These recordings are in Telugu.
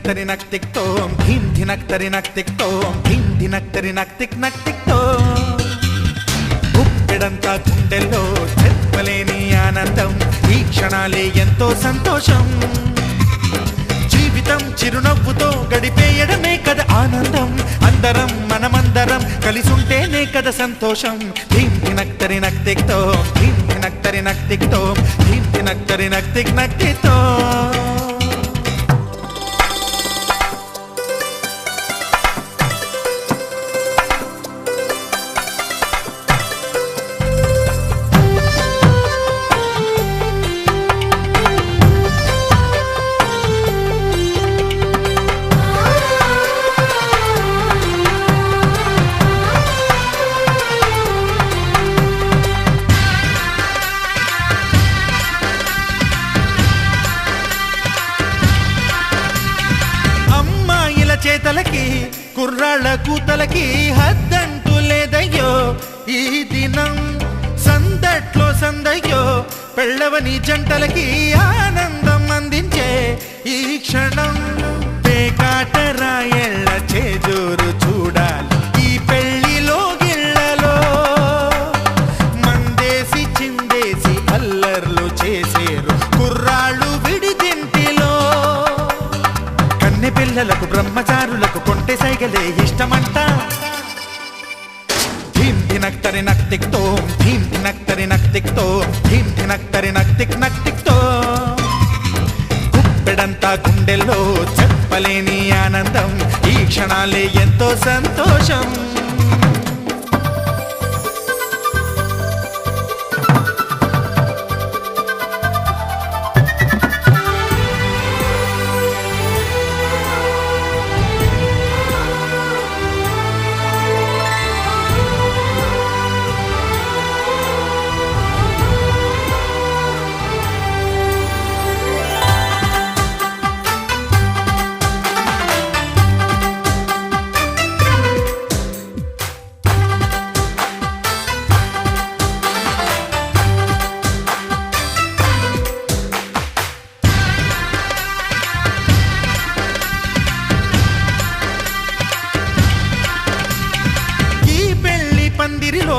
ధినక్ తిక్ తోం ధీం ధినక్ తిక్ తోం ధీం ధినక్ తిక్ తోం గుప్పెడంతా గుండెల్లో చెప్పలేని ఆనందం ఈ క్షణాలే ఎంతో సంతోషం జీవితం చిరునవ్వుతో గడిపేయడమే కదా ఆనందం అందరం మనమందరం కలిసుంటేనే కదా సంతోషం ధీం ధినక్ తిక్ తోం ధీం ధినక్ తిక్ తోం ధీం ధినక్ తిక్ తోం చేతలకి కుర్రాళ్ళ కూతలకి హద్దంటూ లేదయ్యో ఈ దినం సందట్లో సందయ్యో పెళ్ళవని జంటలకి ఆనందం అందించే ఈ క్షణం పేకాటరాయళ్ళ చేజోరు చూడాలి ఈ పెళ్లిలో గిళ్ళలో మందేసి చిందేసి అల్లర్లు చేసేరు కుర్రాళ్ళు విడిదింటిలో కన్నె పిల్లలకు బ్రహ్మచారులకు కొంటె సైగలే ఇష్టమంట ధీం ధినక్ తిక్ తోం ధీం ధినక్ తిక్ తోం ధీం ధినక్ తిక్ తోం గుప్పెడంతా గుండెల్లో చెప్పలేని ఆనందం ఈ క్షణాలే ఎంతో సంతోషం పందిరిలో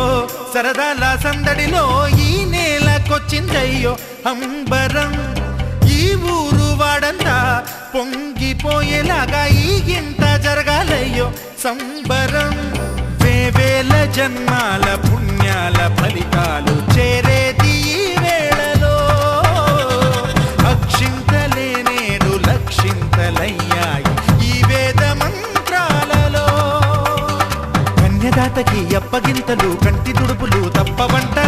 సరదాల సందడిలో ఈ నేలకొచ్చిందయ్యో అంబరం ఈ ఊరు వాడంతా పొంగిపోయేలాగా ఈ గింత జరగాలయ్యో సంబరం వేవేల జన్మాల పుణ్యాల ఫలితాలు చేరేది ఈ వేళలో అక్షింతలే నేడు లక్షింతలయ్యాయి ఈ వేద మంత్రాలలో కన్యదాతకి అప్పగింతలు కంటి దుడుపులు తప్పవంట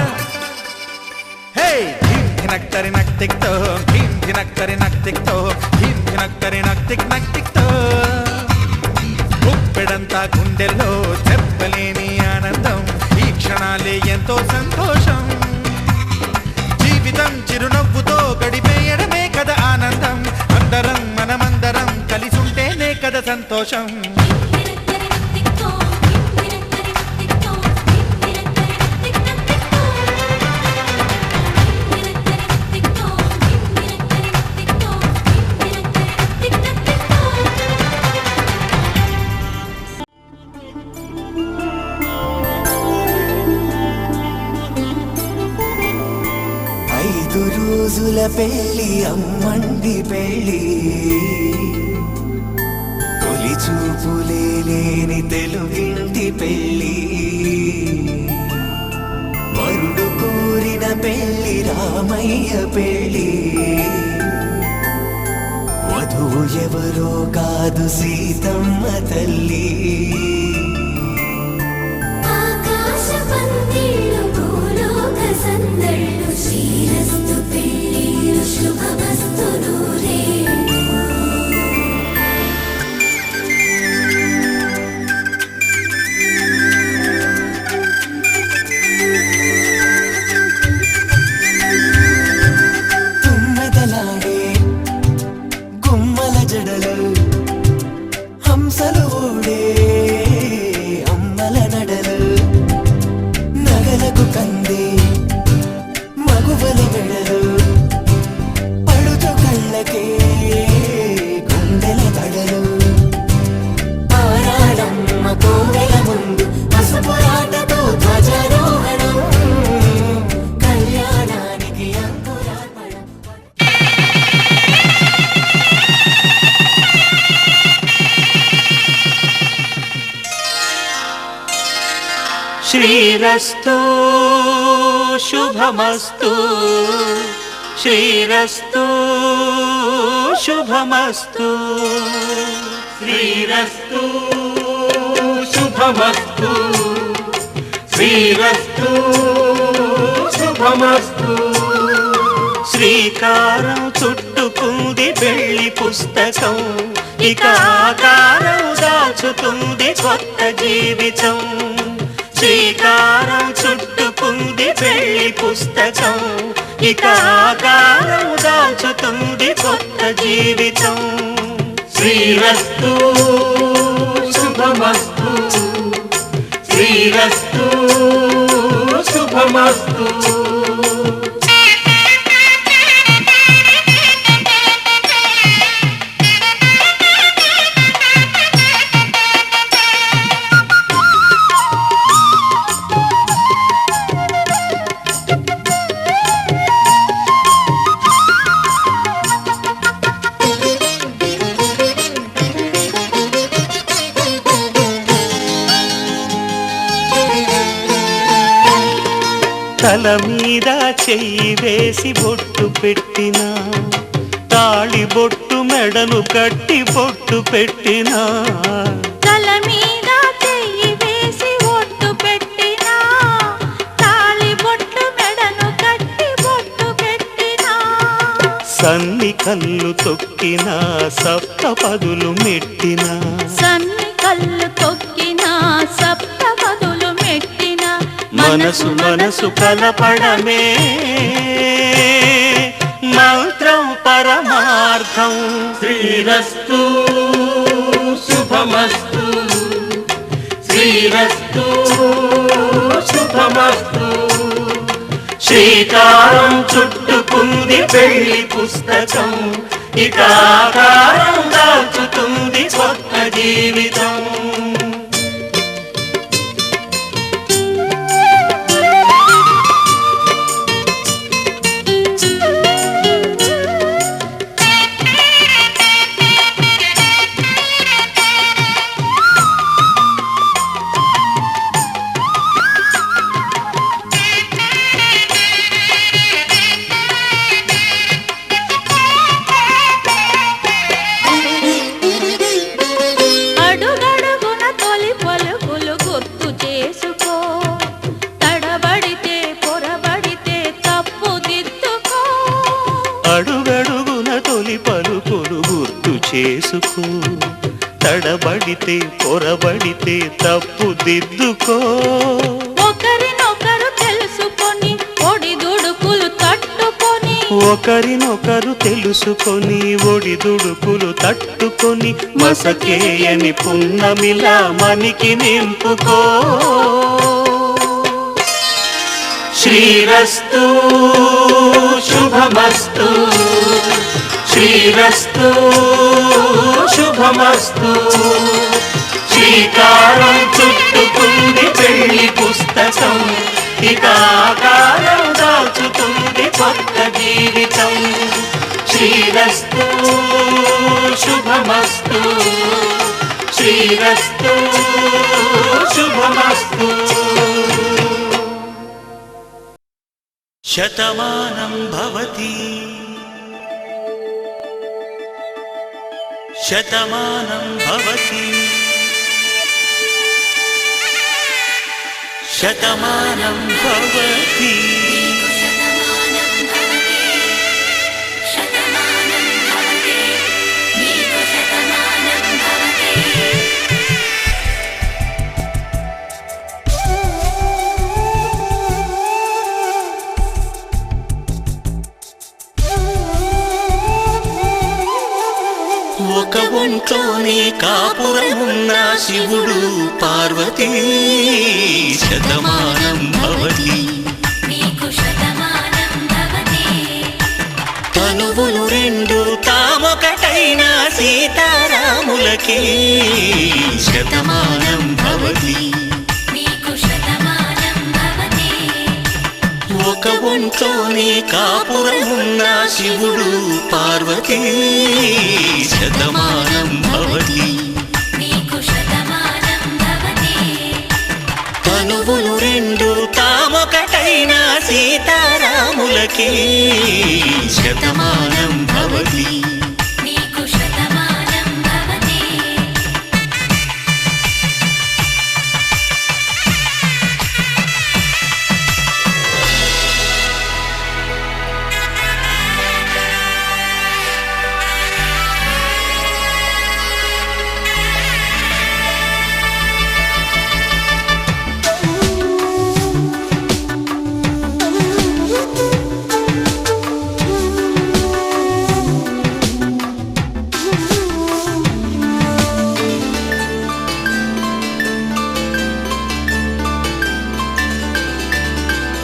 హే ధీం ధినక్ తిక్ తోం ధీం ధినక్ తిక్ తోం ధీం ధినక్ తిక్ తోం గుప్పెడంతా గుండెల్లో చెప్పలేని ఆనందం ఈ క్షణాలే ఎంతో సంతోషం జీవితం చిరునవ్వుతో గడిపేయడమే కదా ఆనందం అందరం మనమందరం కలిసుంటేనే కదా సంతోషం రోజుల పెళ్ళి అమ్మండి పెళ్ళి తొలి చూపులే లేని తెలుగింటి పెళ్ళి వరుడు కోరిన పెళ్ళి రామయ్య పెళ్ళి వధువు ఎవరో కాదు సీతమ్మ తల్లి శ్రీరస్తు శుభమస్తు శ్రీరస్తు శుభమస్తు శ్రీరస్తు శుభమస్తు శ్రీరస్తు శుభమస్తు శ్రీకారం చుట్టుకుంది పెళ్లి పుస్తకం ఇక ఆకారం దాచుతుంది కొత్త జీవితం శ్రీకారం చుట్టుకుంది పెళ్లి పుస్తకం ఇక ఆకారం దాచుతుంది కొత్త జీవితం శ్రీరస్తు శుభమస్తు శ్రీరస్తు శుభమస్తు తల మీద చెయ్యి వేసి బొట్టు పెట్టినా తాళి బొట్టు మెడను కట్టి బొట్టు పెట్టినా తల మీద చెయ్యి వేసి బొట్టు పెట్టినా తాళి బొట్టు మెడను కట్టి బొట్టు పెట్టినా సన్ని కళ్ళు తొక్కినా సప్త పదులు మెట్టినా సన్ని కళ్ళు తొక్కినా సప్త పదులు మెట్టినా మనసు మనసు కలపడమే మంత్రం పరమార్థం శ్రీరస్తు శుభమస్తు శ్రీరస్తు శుభమస్తు శ్రీకారం చుట్టుకుంది పెళ్లి పుస్తకం ఇక ఆకారం దాచుతుంది కొత్త జీవితం అడుగడుగున తొలి పలుకులు గుర్తు చేసుకో తడబడితే పొరబడితే తప్పు దిద్దుకో అడుగడుగున తొలి పలుకులు గుర్తు చేసుకో తడబడితే పొరబడితే తప్పు దిద్దుకో ఒకరినొకరు తెలుసుకొని ఒడిదుడుకులు తట్టుకొని ఒకరినొకరు తెలుసుకొని ఒడిదుడుకులు తట్టుకొని మసకేయని పున్నమిలా మనికి నింపుకో శ్రీరస్తు శుభమస్తు శ్రీరస్తు శుభమస్తు శ్రీకారం చుట్టుకుంది పెళ్లి పుస్తకం ఇక ఆకారం దాచుతుంది కొత్త జీవితం శ్రీరస్తు శుభమస్తు శ్రీరస్తు శుభమస్తు శతమానం భవతి శతమానం భవతి శతమానం భవతి ఒక ఒంట్లోనే కాపురమున్న శివుడు పార్వతీ శతమానం భవతి తనువులు రెండు తామొకటైన సీతారాములకి శతమానం భవతి ఒక ఒంట్లోనే కాపురమున్న శివుడు పార్వతీ శతమానం భవతి తనువులు రాములకి శతమానం భవతి నీకు శతమానం భవతి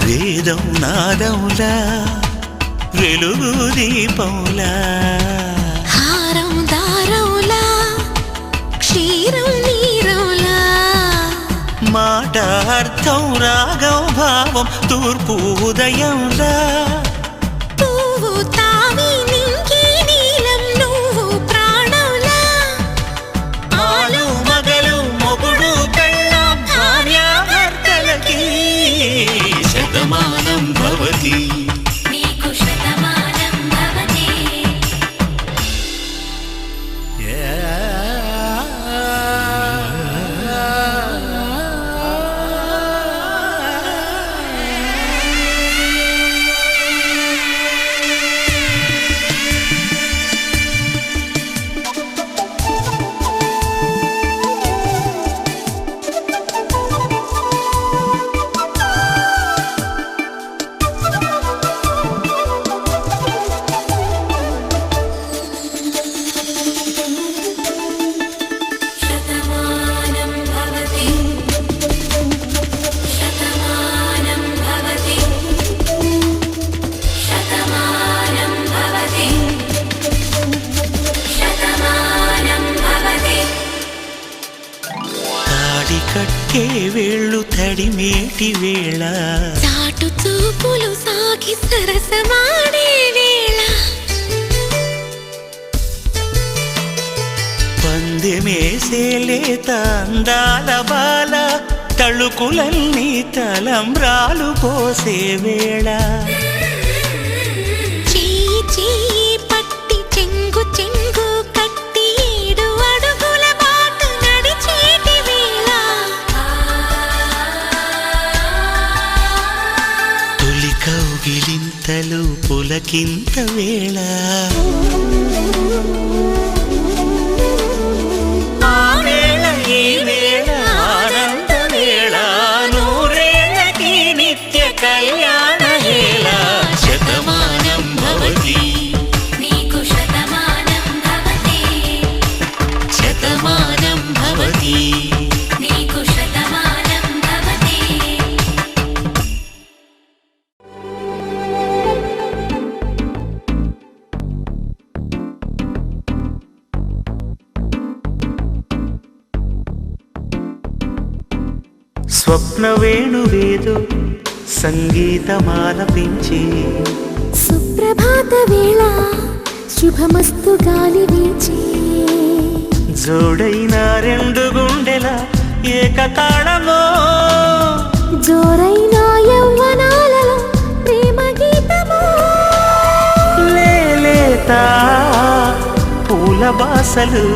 వేదం నాదములా వెలుగు దీపములా హారం దారములా క్షీరం నీరములా మాట అర్థం రాగం భావం తూర్పు ఉదయంలా పువ్వు తావి నింగి నీలం నువ్వు ప్రాణంలా ఆలు మగలు మొగుడు పెళ్ళాం భార్యాభర్తలకి శతమానం భవతి నీకు శతమానం భవతి శతమానం భవతి శతమానం భవతి శతమానం భవతి శతమానం భవతి తాడి కట్టే వేళ్ళు తడిమేటి వేళ చాటు చూపులు సాగి సరసమాడే వేళ పందెమేసేలేత అందాల బాల తళుకులన్నీ తలంబ్రాలు పోసే వేళ చెయ్యి చెయ్యి పట్టి చెంగు చెంగు కట్టి 7 అడుగుల బాటు నడిచేటి వేళ తొలి కౌగిలింతలు పులకింత వేళ ఆ వేళ ఈ వేళ ఆనంద వేళ నూరేళ్ళకి నిత్య కళ్యాణ వేళ శతమానం భవతి నీకు శతమానం భవతి శతమానం భవతి నీకు శతమానం భవతి స్వప్న వేణువేదో సంగీతమాలపించి సుప్రభాత వేళ శుభమస్తు గాలి వీచి జోడైన రెండు గుండెల ఏకతాళమో జోరైన యవ్వనాలలో ప్రేమ గీతమో లేలేత పూల బాసలు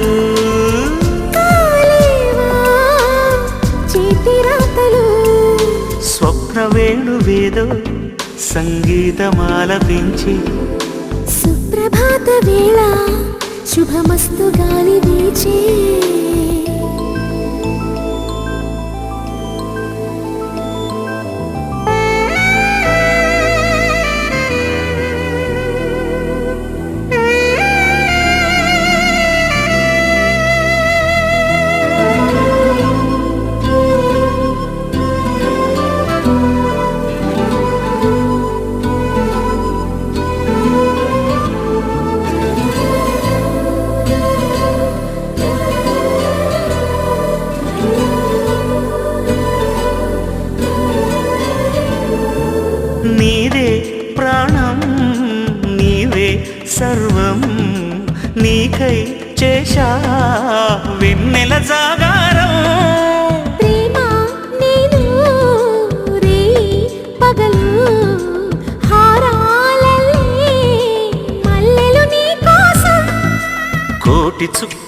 కాలేవా చేతి రాతలు స్వప్న వేణువేదో సంగీతమాలపించి సుప్రభాత వేళ శుభమస్తు గాలి వీచే నీదే ప్రాణం నీవే సర్వం నీకై చేశా వెన్నెల జాగారం ప్రేమ నేను రే పగలు హారాలే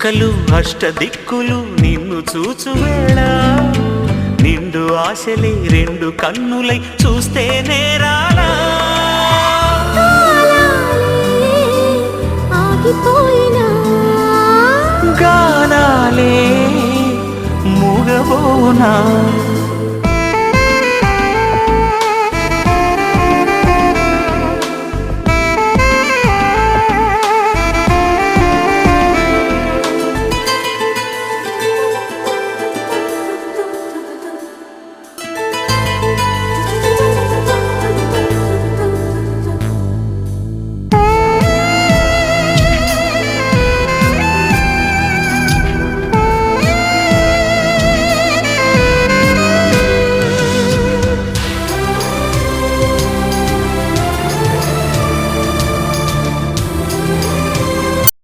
చుక్కలు అష్టదిక్కులు నిన్ను చూచువేళ నిండు ఆశలే రెండు కన్నులై చూస్తే నేరాలా ఆగిపోయినా గానాలే మూగబోనా